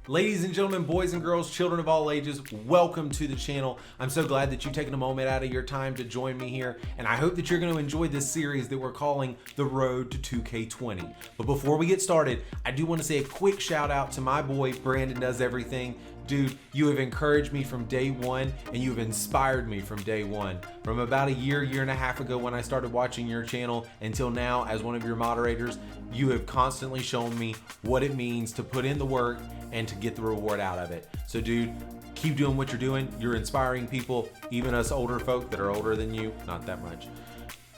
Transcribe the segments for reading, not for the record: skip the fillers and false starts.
Ladies and gentlemen, boys and girls, children of all ages, welcome to the channel. I'm so glad that you've taken a moment out of your time to join me here, and I hope that you're going to enjoy this series that we're calling The Road to 2K20. But before we get started, I do want to say a quick shout out to my boy, Brandon Does Everything. Dude, you have encouraged me from day one, and you have inspired me from day one. From about a year and a half ago when I started watching your channel until now as one of your moderators, you have constantly shown me what it means to put in the work and to get the reward out of it. So dude, keep doing what you're doing. You're inspiring people, even us older folk that are older than you, not that much.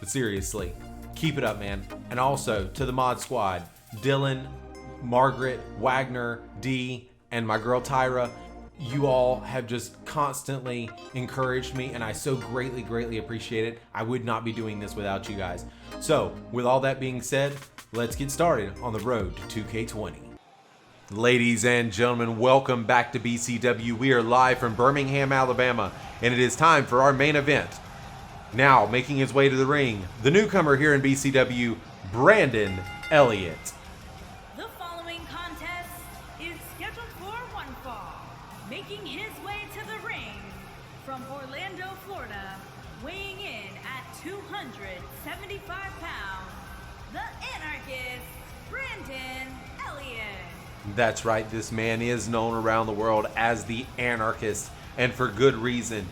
But seriously, keep it up, man. And also to the mod squad, Dylan, Margaret, Wagner, Dee, and my girl Tyra, you all have just constantly encouraged me, and I so greatly appreciate it. I would not be doing this without you guys. So with all that being said, let's get started on the road to 2K20. Ladies and gentlemen, welcome back to BCW. We are live from Birmingham, Alabama, and it is time for our main event. Now, making his way to the ring, the newcomer here in BCW, Brandon Elliott. The following contest is scheduled for one fall. Making his way to the ring from Orlando, Florida, weighing in at 275 pounds, the anarchist, Brandon Elliott. That's right, this man is known around the world as the Anarchist, and for good reason.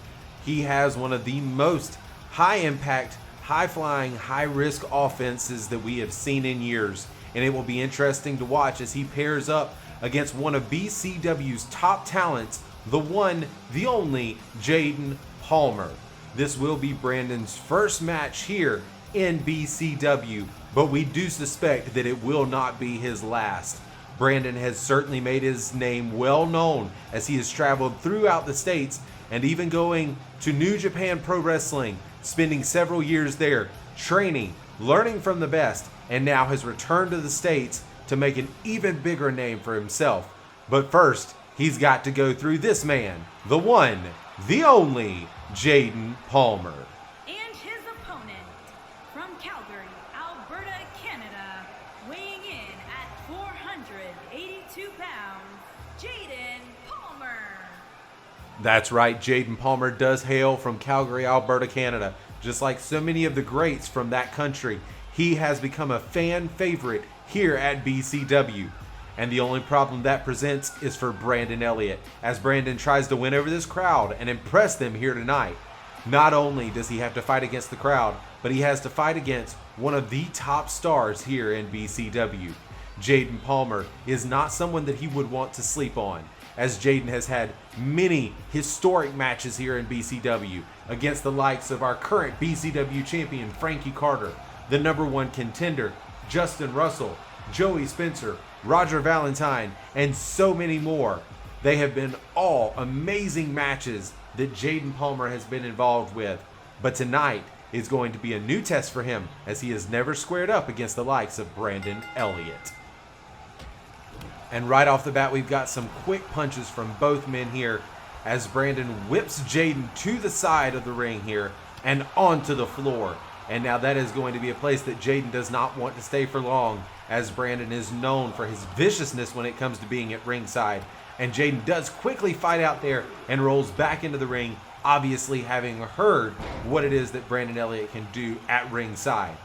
He has one of the most high-impact, high-flying, high-risk offenses that we have seen in years, and it will be interesting to watch as he pairs up against one of BCW's top talents, the one, the only, Jayden Palmer. This will be Brandon's first match here in BCW, but we do suspect that it will not be his last. Brandon has certainly made his name well known as he has traveled throughout the states and even going to New Japan Pro Wrestling, spending several years there, training, learning from the best, and now has returned to the States to make an even bigger name for himself. But first, he's got to go through this man, the one, the only, Jayden Palmer. And his opponent from Calgary, Alberta, Canada, weighing in at 482 pounds, Jayden Palmer. That's right, Jayden Palmer does hail from Calgary, Alberta, Canada. Just like so many of the greats from that country, he has become a fan favorite here at BCW. And the only problem that presents is for Brandon Elliott, as Brandon tries to win over this crowd and impress them here tonight. Not only does he have to fight against the crowd, but he has to fight against one of the top stars here in BCW. Jayden Palmer is not someone that he would want to sleep on, as Jayden has had many historic matches here in BCW against the likes of our current BCW champion Frankie Carter, the #1 contender Justin Russell, Joey Spencer, Roger Valentine, and so many more. They have been all amazing matches that Jayden Palmer has been involved with, but tonight is going to be a new test for him as he has never squared up against the likes of Brandon Elliott. And right off the bat, we've got some quick punches from both men here as Brandon whips Jayden to the side of the ring here and onto the floor. And now that is going to be a place that Jayden does not want to stay for long, as Brandon is known for his viciousness when it comes to being at ringside. And Jayden does quickly fight out there and rolls back into the ring, obviously having heard what it is that Brandon Elliott can do at ringside.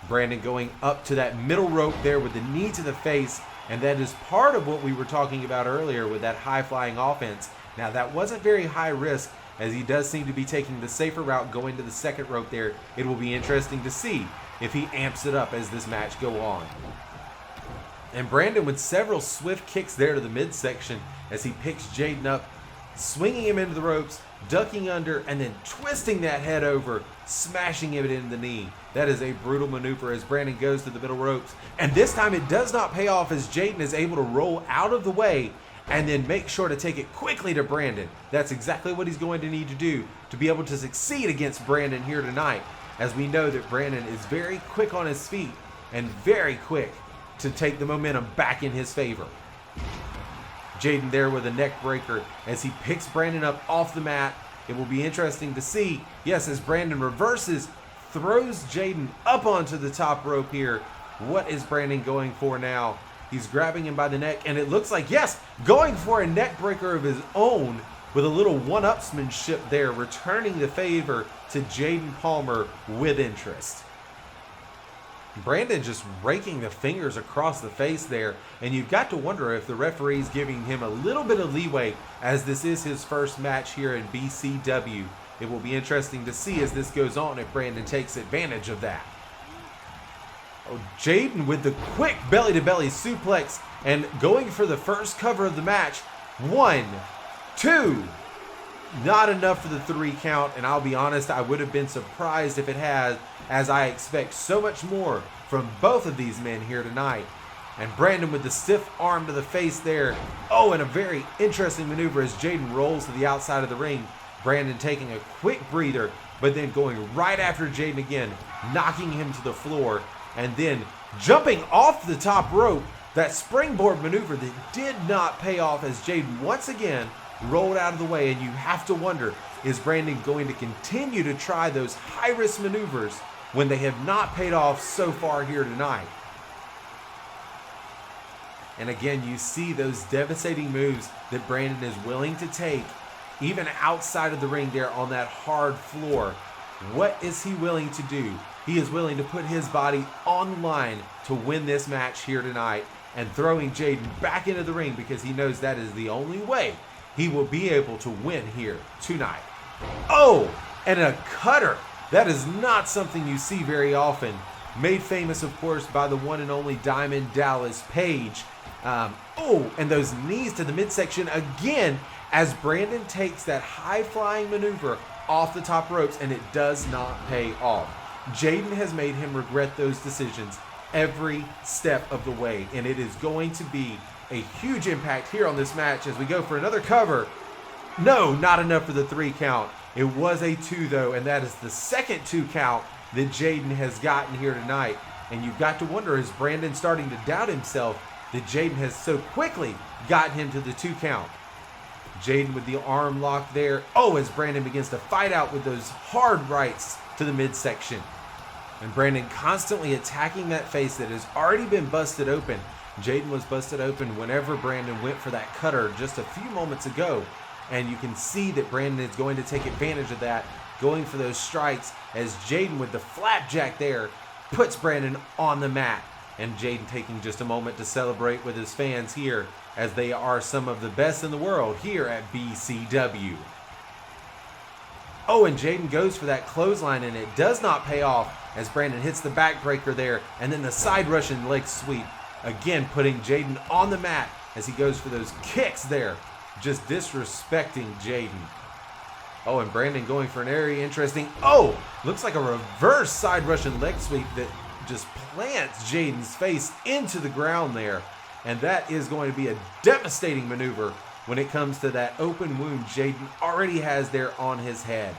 Brandon going up to that middle rope there with the knee to the face, and that is part of what we were talking about earlier with that high-flying offense. Now that wasn't very high risk, as he does seem to be taking the safer route going to the second rope there. It will be interesting to see if he amps it up as this match go on. And Brandon with several swift kicks there to the midsection as he picks Jayden up, swinging him into the ropes, ducking under, and then twisting that head over, smashing him into the knee. That is a brutal maneuver as Brandon goes to the middle ropes. And this time it does not pay off as Jayden is able to roll out of the way and then make sure to take it quickly to Brandon. That's exactly what he's going to need to do to be able to succeed against Brandon here tonight, as we know that Brandon is very quick on his feet and very quick to take the momentum back in his favor. Jayden there with a neck breaker as he picks Brandon up off the mat. It will be interesting to see, yes, as Brandon reverses, throws Jayden up onto the top rope here. What is Brandon going for now? He's grabbing him by the neck, and it looks like, yes, going for a neck breaker of his own with a little one-upsmanship there, returning the favor to Jayden Palmer with interest. Brandon just raking the fingers across the face there, and you've got to wonder if the referee's giving him a little bit of leeway, as this is his first match here in BCW. It will be interesting to see as this goes on if Brandon takes advantage of that. Oh, Jayden with the quick belly-to-belly suplex and going for the first cover of the match. 1, 2. Not enough for the 3 count, and I'll be honest, I would have been surprised if it had, as I expect so much more from both of these men here tonight. And Brandon with the stiff arm to the face there. Oh, and a very interesting maneuver as Jayden rolls to the outside of the ring. Brandon taking a quick breather, but then going right after Jayden again, knocking him to the floor, and then jumping off the top rope. That springboard maneuver that did not pay off as Jayden once again rolled out of the way, and you have to wonder, is Brandon going to continue to try those high-risk maneuvers when they have not paid off so far here tonight? And again, you see those devastating moves that Brandon is willing to take, even outside of the ring there on that hard floor. What is he willing to do? He is willing to put his body on the line to win this match here tonight, and throwing Jayden back into the ring because he knows that is the only way he will be able to win here tonight. Oh, and a cutter. That is not something you see very often. Made famous, of course, by the one and only Diamond Dallas Page. Oh, and those knees to the midsection again as Brandon takes that high-flying maneuver off the top ropes, and it does not pay off. Jayden has made him regret those decisions every step of the way, and it is going to be a huge impact here on this match as we go for another cover. No, not enough for the 3 count. It was a 2 though, and that is the second 2 count that Jayden has gotten here tonight. And you've got to wonder, is Brandon starting to doubt himself that Jayden has so quickly gotten him to the 2 count? Jayden with the arm lock there. Oh, as Brandon begins to fight out with those hard rights to the midsection. And Brandon constantly attacking that face that has already been busted open. Jayden was busted open whenever Brandon went for that cutter just a few moments ago. And you can see that Brandon is going to take advantage of that, going for those strikes as Jayden with the flapjack there puts Brandon on the mat. And Jayden taking just a moment to celebrate with his fans here, as they are some of the best in the world here at BCW. Oh, and Jayden goes for that clothesline, and it does not pay off as Brandon hits the backbreaker there, and then the side Russian leg sweep, again putting Jayden on the mat as he goes for those kicks there, just disrespecting Jayden. Oh, and Brandon going for an very interesting, oh, looks like a reverse side Russian leg sweep that just plants Jayden's face into the ground there. And that is going to be a devastating maneuver when it comes to that open wound Jayden already has there on his head.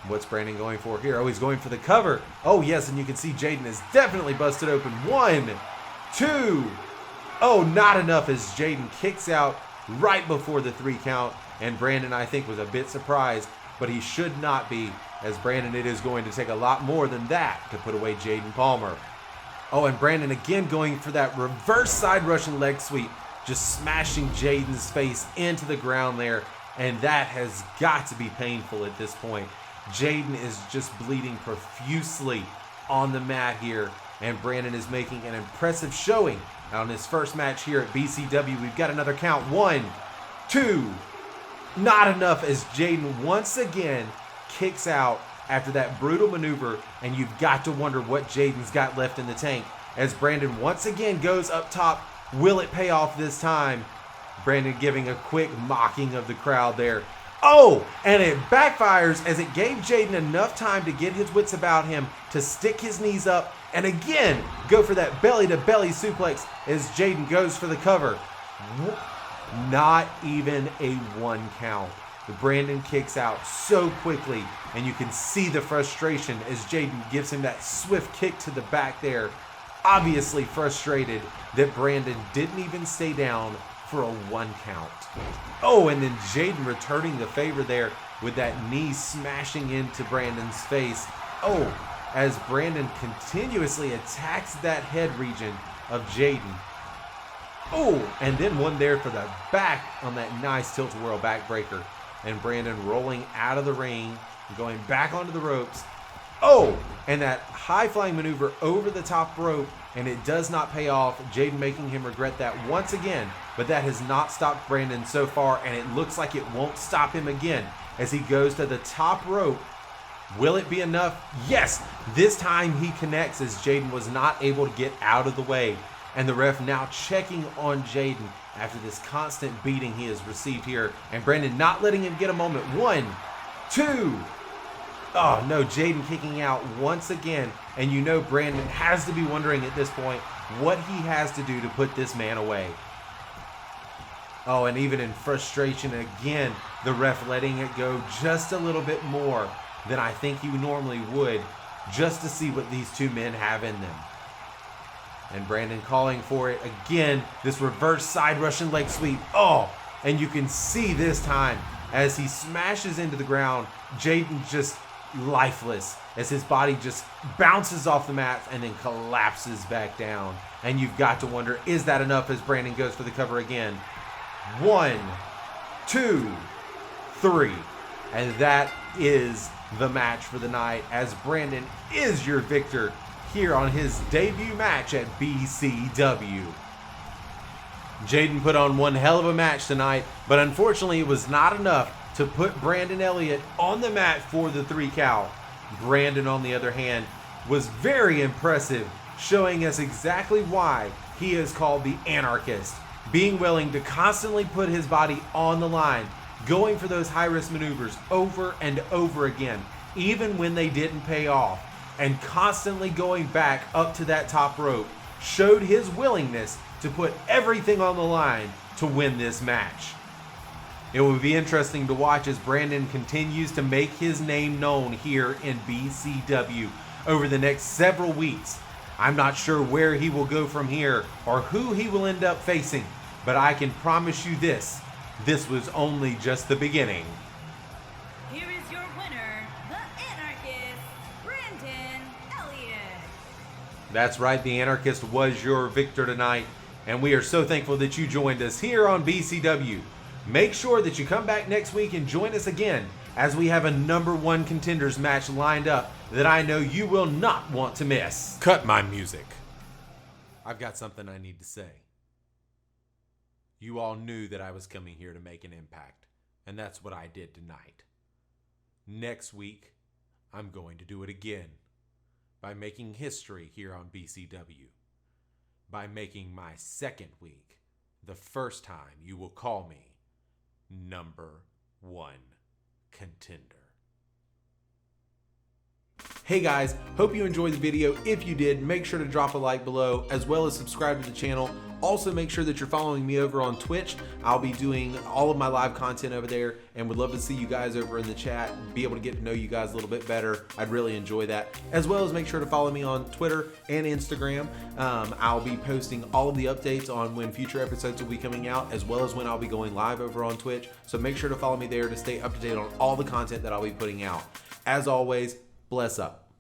What's Brandon going for here? Oh, he's going for the cover. Oh, yes, and you can see Jayden is definitely busted open. 1, 2. Oh, not enough as Jayden kicks out right before the 3 count. And Brandon, I think, was a bit surprised, but he should not be, as Brandon, it is going to take a lot more than that to put away Jayden Palmer. Oh, and Brandon again going for that reverse side Russian leg sweep, just smashing Jayden's face into the ground there, and that has got to be painful at this point. Jayden is just bleeding profusely on the mat here, and Brandon is making an impressive showing on his first match here at BCW. We've got another count. 1, 2. Not enough as Jayden once again kicks out after that brutal maneuver, and you've got to wonder what Jayden's got left in the tank as Brandon once again goes up top. Will it pay off this time? Brandon giving a quick mocking of the crowd there. Oh, and it backfires as it gave Jayden enough time to get his wits about him to stick his knees up and again go for that belly-to-belly suplex as Jayden goes for the cover. Not even a 1 count. Brandon kicks out so quickly, and you can see the frustration as Jayden gives him that swift kick to the back there. Obviously frustrated that Brandon didn't even stay down for a 1 count. Oh, and then Jayden returning the favor there with that knee smashing into Brandon's face. Oh, as Brandon continuously attacks that head region of Jayden. Oh, and then one there for the back on that nice tilt-a-whirl backbreaker. And Brandon rolling out of the ring, going back onto the ropes. Oh, and that high-flying maneuver over the top rope, and it does not pay off. Jayden making him regret that once again, but that has not stopped Brandon so far, and it looks like it won't stop him again as he goes to the top rope. Will it be enough? Yes! This time he connects as Jayden was not able to get out of the way. And the ref now checking on Jayden after this constant beating he has received here. And Brandon not letting him get a moment. 1, 2. Oh no, Jayden kicking out once again. And you know Brandon has to be wondering at this point what he has to do to put this man away. Oh, and even in frustration again, the ref letting it go just a little bit more than I think he normally would, just to see what these two men have in them. And Brandon calling for it again, this reverse side Russian leg sweep. Oh, and you can see this time as he smashes into the ground, Jayden just lifeless as his body just bounces off the mat and then collapses back down. And you've got to wonder, is that enough as Brandon goes for the cover again? 1, 2, 3. And that is the match for the night as Brandon is your victor here on his debut match at BCW. Jayden put on one hell of a match tonight, but unfortunately it was not enough to put Brandon Elliott on the mat for the 3 count. Brandon, on the other hand, was very impressive, showing us exactly why he is called the Anarchist, being willing to constantly put his body on the line, going for those high-risk maneuvers over and over again, even when they didn't pay off, and constantly going back up to that top rope, showed his willingness to put everything on the line to win this match. It will be interesting to watch as Brandon continues to make his name known here in BCW over the next several weeks. I'm not sure where he will go from here or who he will end up facing, but I can promise you this was only just the beginning. Here is your winner, the Anarchist, Brandon Elliott. That's right, the Anarchist was your victor tonight, and we are so thankful that you joined us here on BCW. Make sure that you come back next week and join us again as we have a #1 contenders match lined up that I know you will not want to miss. Cut my music. I've got something I need to say. You all knew that I was coming here to make an impact, and that's what I did tonight. Next week, I'm going to do it again by making history here on BCW, by making my second week the first time you will call me #1 contender. Hey guys, hope you enjoyed the video. If you did, make sure to drop a like below as well as subscribe to the channel. Also make sure that you're following me over on Twitch. I'll be doing all of my live content over there and would love to see you guys over in the chat, be able to get to know you guys a little bit better. I'd really enjoy that. As well as make sure to follow me on Twitter and Instagram. I'll be posting all of the updates on when future episodes will be coming out, as well as when I'll be going live over on Twitch. So make sure to follow me there to stay up to date on all the content that I'll be putting out. As always, bless up.